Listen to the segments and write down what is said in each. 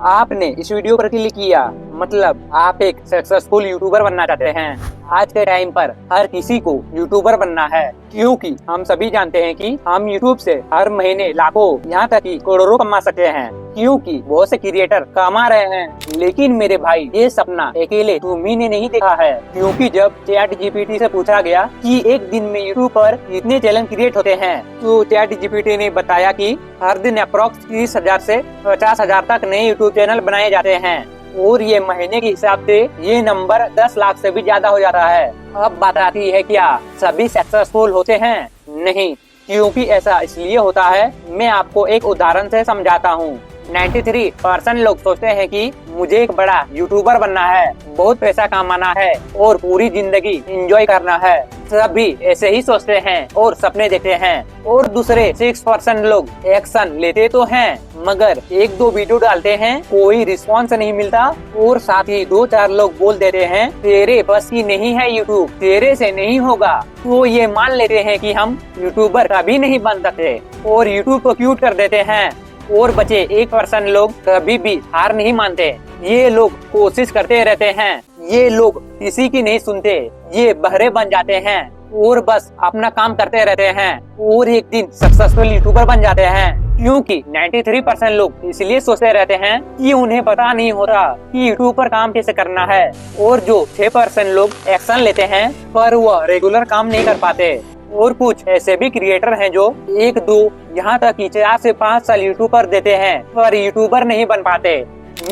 आपने इस वीडियो पर क्लिक किया, मतलब आप एक सक्सेसफुल यूट्यूबर बनना चाहते हैं। आज के टाइम पर हर किसी को यूट्यूबर बनना है, क्योंकि हम सभी जानते हैं कि हम यूट्यूब से हर महीने लाखों यहाँ तक कि करोड़ों कमा सकते हैं, क्योंकि बहुत से क्रिएटर कमा रहे हैं। लेकिन मेरे भाई, ये सपना अकेले तुम्ही नहीं देखा है, क्योंकि जब चैट जीपीटी से पूछा गया कि एक दिन में यूट्यूब पर कितने चैनल क्रिएट होते हैं, तो चैट जीपीटी ने बताया कि हर दिन अप्रोक्स 30,000 से 50,000 तक नए यूट्यूब चैनल बनाए जाते हैं, और ये महीने के हिसाब से ये नंबर 10 लाख से भी ज्यादा हो जाता है। अब बात आती है, क्या सभी सक्सेसफुल होते हैं? नहीं, क्योंकि ऐसा इसलिए होता है। मैं आपको एक उदाहरण से समझाता हूँ। 93% लोग सोचते हैं कि मुझे एक बड़ा यूट्यूबर बनना है, बहुत पैसा कमाना है और पूरी जिंदगी एंजॉय करना है। सभी ऐसे ही सोचते हैं और सपने देखते हैं। और दूसरे 6% लोग एक्शन लेते तो हैं, मगर एक दो वीडियो डालते हैं, कोई रिस्पॉन्स नहीं मिलता, और साथ ही 2-4 लोग बोल देते हैं तेरे बस की नहीं है यूट्यूब, तेरे से नहीं होगा। तो ये मान लेते हैं कि हम यूट्यूबर कभी नहीं बन सकते और यूट्यूब को क्यूट कर देते हैं। और बचे 1% लोग कभी भी हार नहीं मानते। ये लोग कोशिश करते रहते हैं, ये लोग किसी की नहीं सुनते, ये बहरे बन जाते हैं और बस अपना काम करते रहते हैं और एक दिन सक्सेसफुल यूट्यूबर बन जाते हैं। क्योंकि 93% लोग इसलिए सोचते रहते हैं कि उन्हें पता नहीं होता कि यूट्यूब पर काम कैसे करना है, और जो 6% लोग एक्शन लेते हैं पर वह रेगुलर काम नहीं कर पाते। और कुछ ऐसे भी क्रिएटर हैं जो 1-2 यहाँ तक कि 4 से 5 साल यूट्यूब पर देते हैं पर यूट्यूबर नहीं बन पाते।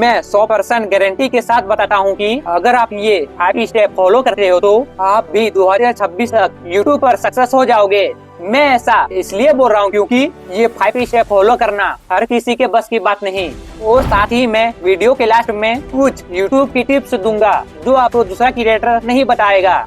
मैं 100% गारंटी के साथ बताता हूँ कि अगर आप ये 5 स्टेप फॉलो करते हो तो आप भी 2026 तक यूट्यूब पर सक्सेस हो जाओगे। मैं ऐसा इसलिए बोल रहा हूँ क्योंकि ये 5 स्टेप फॉलो करना हर किसी के बस की बात नहीं। और साथ ही मैं वीडियो के लास्ट में कुछ यूट्यूब की टिप्स दूंगा जो आपको दूसरा क्रिएटर नहीं बताएगा।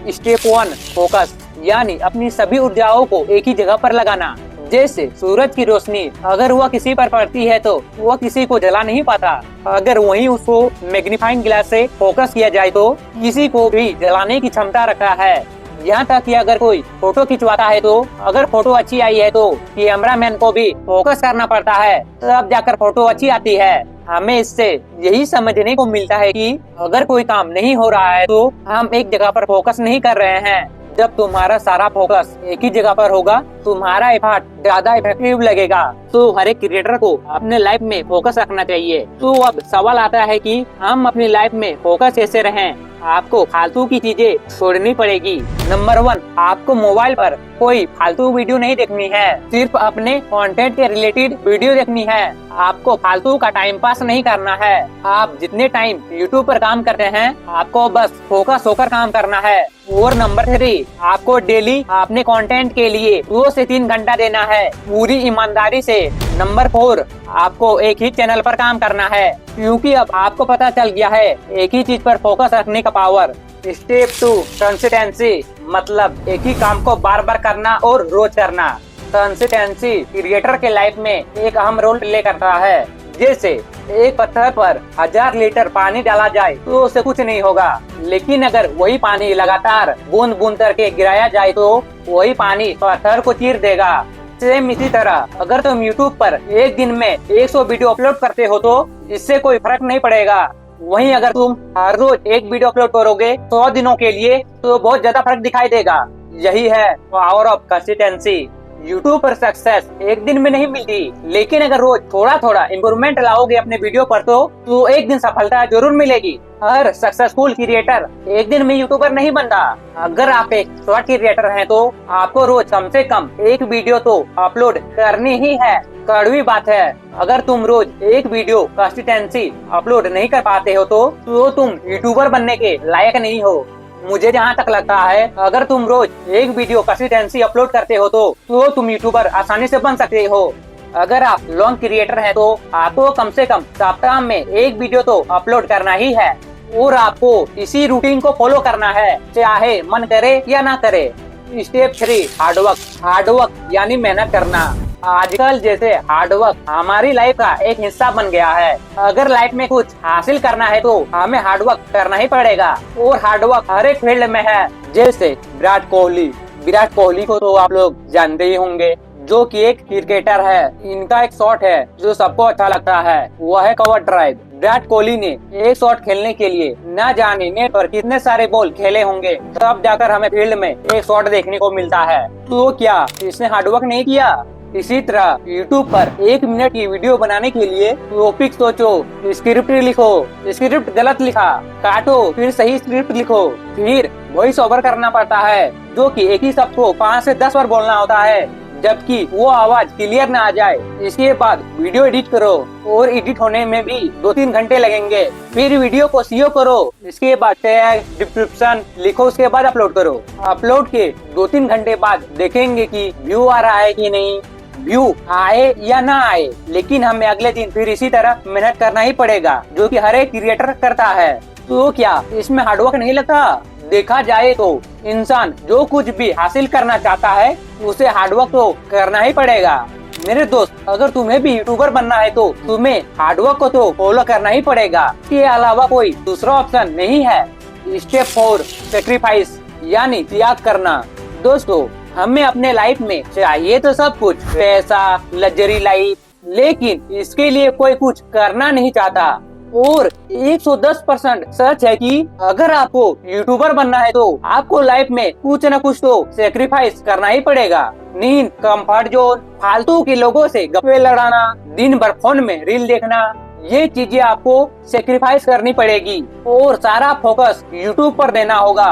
स्टेप 1, फोकस, यानी अपनी सभी ऊर्जाओं को एक ही जगह पर लगाना। जैसे सूरज की रोशनी अगर वह किसी पर पड़ती है तो वह किसी को जला नहीं पाता, अगर वहीं उसको मैग्नीफाइंग ग्लास से फोकस किया जाए तो किसी को भी जलाने की क्षमता रखता है। यहाँ तक कि अगर कोई फोटो खिंचवाता है तो अगर फोटो अच्छी आई है तो कैमरामैन को भी फोकस करना पड़ता है, तब जाकर फोटो अच्छी आती है। हमें इससे यही समझने को मिलता है कि अगर कोई काम नहीं हो रहा है तो हम एक जगह पर फोकस नहीं कर रहे हैं। जब तुम्हारा सारा फोकस एक ही जगह पर होगा, तुम्हारा एफर्ट ज्यादा इफेक्टिव लगेगा। तो हर एक क्रिएटर को अपने लाइफ में फोकस रखना चाहिए। तो अब सवाल आता है कि हम अपनी लाइफ में फोकस कैसे रहें? आपको फालतू की चीजें छोड़नी पड़ेगी। नंबर 1, आपको मोबाइल पर कोई फालतू वीडियो नहीं देखनी है, सिर्फ अपने कंटेंट के रिलेटेड वीडियो देखनी है। आपको फालतू का टाइम पास नहीं करना है। आप जितने टाइम यूट्यूब पर काम करते हैं, आपको बस फोकस होकर काम करना है। और नंबर 3, आपको डेली अपने कंटेंट के लिए 2 से 3 घंटा देना है, पूरी ईमानदारी से। नंबर 4, आपको एक ही चैनल पर काम करना है, क्योंकि अब आपको पता चल गया है एक ही चीज पर फोकस रखने का पावर। स्टेप 2, कंसिस्टेंसी, मतलब एक ही काम को बार बार करना और रोज करना। कंसिस्टेंसी क्रिएटर के लाइफ में एक अहम रोल प्ले करता है। जैसे एक पत्थर पर 1000 लीटर पानी डाला जाए तो उससे कुछ नहीं होगा, लेकिन अगर वही पानी लगातार बूंद बूंद करके गिराया जाए तो वही पानी पत्थर को चीर देगा। सेम इसी तरह अगर तुम YouTube पर एक दिन में 100 वीडियो अपलोड करते हो तो इससे कोई फर्क नहीं पड़ेगा। वहीं अगर तुम हर रोज एक वीडियो अपलोड करोगे 100 दिनों के लिए तो बहुत ज्यादा फर्क दिखाई देगा। यही है पावर ऑफ कंसिस्टेंसी। यूट्यूब पर सक्सेस एक दिन में नहीं मिलती, लेकिन अगर रोज थोड़ा थोड़ा इम्प्रूवमेंट लाओगे अपने वीडियो पर तो एक दिन सफलता जरूर मिलेगी। हर सक्सेसफुल क्रिएटर एक दिन में यूट्यूबर नहीं बनता। अगर आप एक शॉर्ट क्रिएटर हैं तो आपको रोज कम से कम एक वीडियो तो अपलोड करनी ही है। कड़वी बात है, अगर तुम रोज एक वीडियो कंसिस्टेंसी अपलोड नहीं कर पाते हो तो तुम यूट्यूबर बनने के लायक नहीं हो। मुझे जहाँ तक लगता है, अगर तुम रोज एक वीडियो कंसिस्टेंसी अपलोड करते हो तो तुम यूट्यूबर आसानी से बन सकते हो। अगर आप लॉन्ग क्रिएटर हैं तो आपको कम से कम सप्ताह में एक वीडियो तो अपलोड करना ही है, और आपको इसी रूटीन को फॉलो करना है, चाहे मन करे या ना करे। स्टेप 3, हार्डवर्क यानी मेहनत करना। आजकल जैसे हार्डवर्क हमारी लाइफ का एक हिस्सा बन गया है। अगर लाइफ में कुछ हासिल करना है तो हमें हार्डवर्क करना ही पड़ेगा, और हार्डवर्क हर एक फील्ड में है। जैसे विराट कोहली को तो आप लोग जानते ही होंगे, जो कि एक क्रिकेटर है। इनका एक शॉट है जो सबको अच्छा लगता है, वह है कवर ड्राइव। विराट कोहली ने एक शॉट खेलने के लिए न जाने नेट पर कितने सारे बॉल खेले होंगे, तब जाकर हमें फील्ड में एक शॉट देखने को मिलता है। तो क्या इसने हार्डवर्क नहीं किया? इसी तरह YouTube पर 1 मिनट की वीडियो बनाने के लिए टॉपिक सोचो, स्क्रिप्ट लिखो, स्क्रिप्ट गलत लिखा, काटो, फिर सही स्क्रिप्ट लिखो, फिर वॉइस ओवर करना पड़ता है, जो कि एक ही शब्द को 5 से 10 बार बोलना होता है, जबकि वो आवाज क्लियर ना आ जाए। इसके बाद वीडियो एडिट करो और एडिट होने में भी 2-3 घंटे लगेंगे। फिर वीडियो को सीओ करो, इसके बाद टैग डिस्क्रिप्शन लिखो, उसके बाद अपलोड करो। अपलोड के 2-3 घंटे बाद देखेंगे कि व्यू आ रहा है कि नहीं, व्यू आए या ना आए, लेकिन हमें अगले दिन फिर इसी तरह मेहनत करना ही पड़ेगा, जो कि हर एक क्रिएटर करता है। तो क्या इसमें हार्डवर्क नहीं लगता? देखा जाए तो इंसान जो कुछ भी हासिल करना चाहता है उसे हार्डवर्क तो करना ही पड़ेगा। मेरे दोस्त, अगर तुम्हें भी यूट्यूबर बनना है तो तुम्हें हार्डवर्क को तो फॉलो करना ही पड़ेगा, इसके अलावा कोई दूसरा ऑप्शन नहीं है। स्टेप 4 सेक्रीफाइस यानी त्याग करना। दोस्तों, हमें अपने लाइफ में चाहिए तो सब कुछ, पैसा, लग्जरी लाइफ, लेकिन इसके लिए कोई कुछ करना नहीं चाहता। और 110% सच है कि अगर आपको यूट्यूबर बनना है तो आपको लाइफ में कुछ न कुछ तो सेक्रीफाइस करना ही पड़ेगा। नींद, कंफर्ट जोन, फालतू के लोगों से गप्पे लड़ाना, दिन भर फोन में रील देखना, ये चीजें आपको सेक्रीफाइस करनी पड़ेगी और सारा फोकस यूट्यूब पर देना होगा।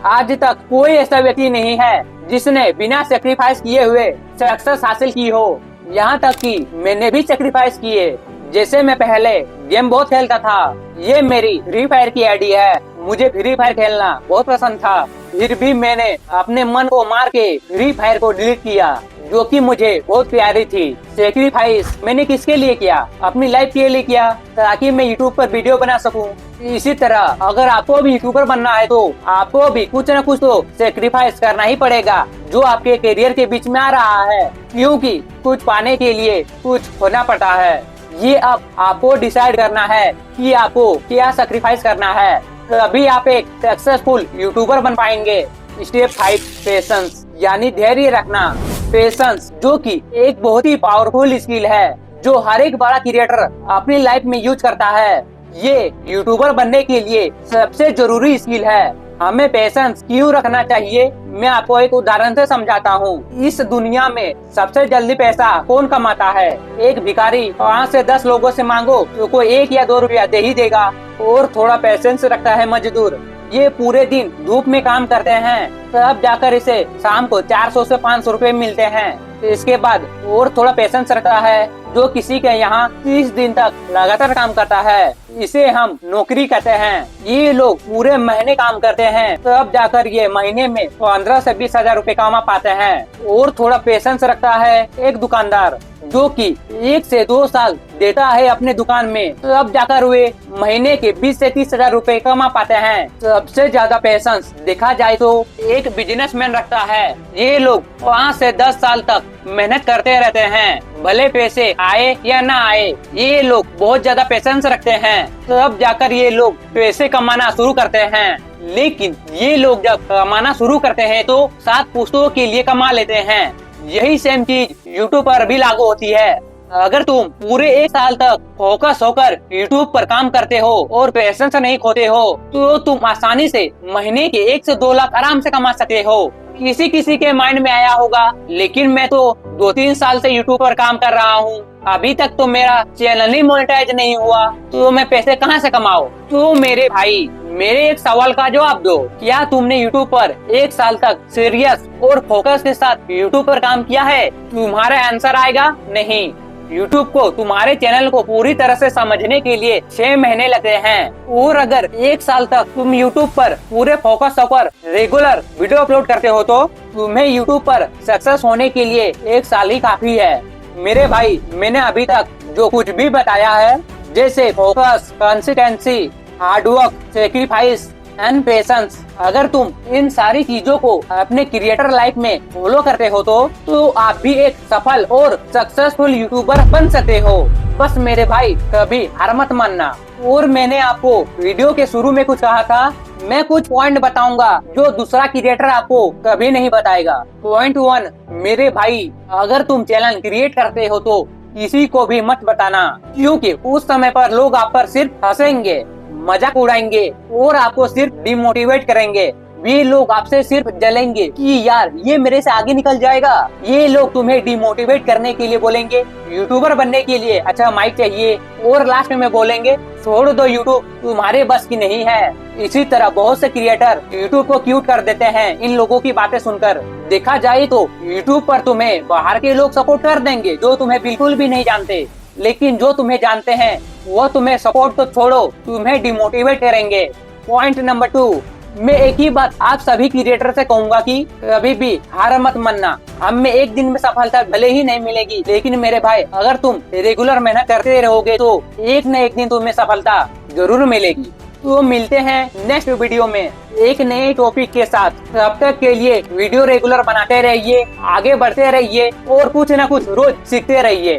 आज तक कोई ऐसा व्यक्ति नहीं है जिसने बिना सेक्रीफाइस किए हुए सक्सेस हासिल की हो। यहाँ तक कि मैंने भी सेक्रीफाइस किए। जैसे मैं पहले गेम बहुत खेलता था, ये मेरी फ्री फायर की आईडी है, मुझे फ्री फायर खेलना बहुत पसंद था, फिर भी मैंने अपने मन को मार के फ्री फायर को डिलीट किया, जो कि मुझे बहुत प्यारी थी। सेक्रीफाइस मैंने किसके लिए किया? अपनी लाइफ के लिए किया, ताकि मैं यूट्यूब पर वीडियो बना सकूं। इसी तरह अगर आपको भी यूट्यूबर बनना है तो आपको भी कुछ न कुछ तो सेक्रीफाइस करना ही पड़ेगा, जो आपके करियर के बीच में आ रहा है, क्योंकि कुछ पाने के लिए कुछ खोना पड़ता है। ये अब आपको डिसाइड करना है कि आपको क्या सैक्रिफाइस करना है, तभी आप एक सक्सेसफुल यूट्यूबर बन पाएंगे। स्टेप 5 पेशेंस यानी धैर्य रखना। पेशेंस जो कि एक बहुत ही पावरफुल स्किल है, जो हर एक बड़ा क्रिएटर अपनी लाइफ में यूज करता है। ये यूट्यूबर बनने के लिए सबसे जरूरी स्किल है। हमें पेशेंस क्यों रखना चाहिए, मैं आपको एक उदाहरण से समझाता हूँ। इस दुनिया में सबसे जल्दी पैसा कौन कमाता है? एक भिखारी 5 से 10 लोगों से मांगो तो कोई 1 या 2 रुपया दे ही देगा। और थोड़ा पेशेंस रखता है मजदूर, ये पूरे दिन धूप में काम करते हैं, तब जाकर इसे शाम को 400 से 500 रुपए मिलते हैं। इसके बाद और थोड़ा पेशेंस रखता है जो किसी के यहाँ 30 दिन तक लगातार काम करता है, इसे हम नौकरी कहते हैं। ये लोग पूरे महीने काम करते हैं, तब जाकर ये महीने में 15 से 20 हजार रुपए कमा पाते हैं। और थोड़ा पेशेंस रखता है एक दुकानदार, जो कि 1 से 2 साल देता है अपने दुकान में, तब जाकर वे महीने के 20 से 30 हजार रुपए कमा पाते हैं। सबसे ज्यादा पेशेंस देखा जाए तो एक बिजनेसमैन रखता है। ये लोग 5 से 10 साल तक मेहनत करते रहते हैं, भले पैसे आए या ना आए। ये लोग बहुत ज्यादा पेशेंस रखते हैं, तब जाकर ये लोग पैसे कमाना शुरू करते हैं। लेकिन ये लोग जब कमाना शुरू करते हैं तो 7 पुश्तों के लिए कमा लेते हैं। यही सेम चीज यूट्यूब पर भी लागू होती है। अगर तुम पूरे 1 साल तक फोकस होकर यूट्यूब पर काम करते हो और पेशेंस नहीं खोते हो, तो तुम आसानी से महीने के 1 से 2 लाख आराम से कमा सकते हो। किसी किसी के माइंड में आया होगा, लेकिन मैं तो 2-3 साल से यूट्यूब पर काम कर रहा हूँ, अभी तक तो मेरा चैनल ही मोनेटाइज नहीं हुआ, तो मैं पैसे कहाँ से कमाऊँ? तो मेरे भाई, मेरे एक सवाल का जवाब दो। क्या तुमने यूट्यूब पर 1 साल तक सीरियस और फोकस के साथ यूट्यूब पर काम किया है? तुम्हारा आंसर आएगा नहीं। यूट्यूब को तुम्हारे चैनल को पूरी तरह से समझने के लिए 6 महीने लगते हैं। और अगर 1 साल तक तुम यूट्यूब पर पूरे फोकस होकर रेगुलर वीडियो अपलोड करते हो तो तुम्हें यूट्यूब पर सक्सेस होने के लिए 1 साल ही काफी है। मेरे भाई, मैंने अभी तक जो कुछ भी बताया है, जैसे focus, consistency, hard work, sacrifice and patience, अगर तुम इन सारी चीजों को अपने क्रिएटर लाइफ में फॉलो करते हो तो आप भी एक सफल और सक्सेसफुल यूट्यूबर बन सकते हो। बस मेरे भाई, कभी हार मत मानना। और मैंने आपको वीडियो के शुरू में कुछ कहा था, मैं कुछ पॉइंट बताऊंगा जो दूसरा क्रिएटर आपको कभी नहीं बताएगा। पॉइंट 1, मेरे भाई अगर तुम चैनल क्रिएट करते हो तो किसी को भी मत बताना, क्योंकि उस समय पर लोग आप पर सिर्फ हंसेंगे, मजाक उड़ाएंगे और आपको सिर्फ डिमोटिवेट करेंगे। वे लोग आपसे सिर्फ जलेंगे कि यार ये मेरे से आगे निकल जाएगा। ये लोग तुम्हें डिमोटिवेट करने के लिए बोलेंगे यूट्यूबर बनने के लिए अच्छा माइक चाहिए, और लास्ट में बोलेंगे छोड़ दो यूट्यूब, तुम्हारे बस की नहीं है। इसी तरह बहुत से क्रिएटर यूट्यूब को क्यूट कर देते हैं इन लोगों की बातें सुनकर। देखा जाए तो यूट्यूब पर तुम्हें बाहर के लोग सपोर्ट कर देंगे जो तुम्हें बिल्कुल भी नहीं जानते, लेकिन जो तुम्हें जानते हैं वो तुम्हें सपोर्ट तो छोड़ो, तुम्हें डिमोटिवेट करेंगे। पॉइंट नंबर 2, मैं एक ही बात आप सभी क्रिएटर से कहूंगा कि कभी भी हार मत मानना। हम में एक दिन में सफलता भले ही नहीं मिलेगी, लेकिन मेरे भाई अगर तुम रेगुलर मेहनत करते रहोगे तो एक न एक दिन तुम्हें सफलता जरूर मिलेगी। तो मिलते हैं नेक्स्ट वीडियो में एक नए टॉपिक के साथ। तब तक के लिए वीडियो रेगुलर बनाते रहिए, आगे बढ़ते रहिए और कुछ न कुछ रोज सीखते रहिए।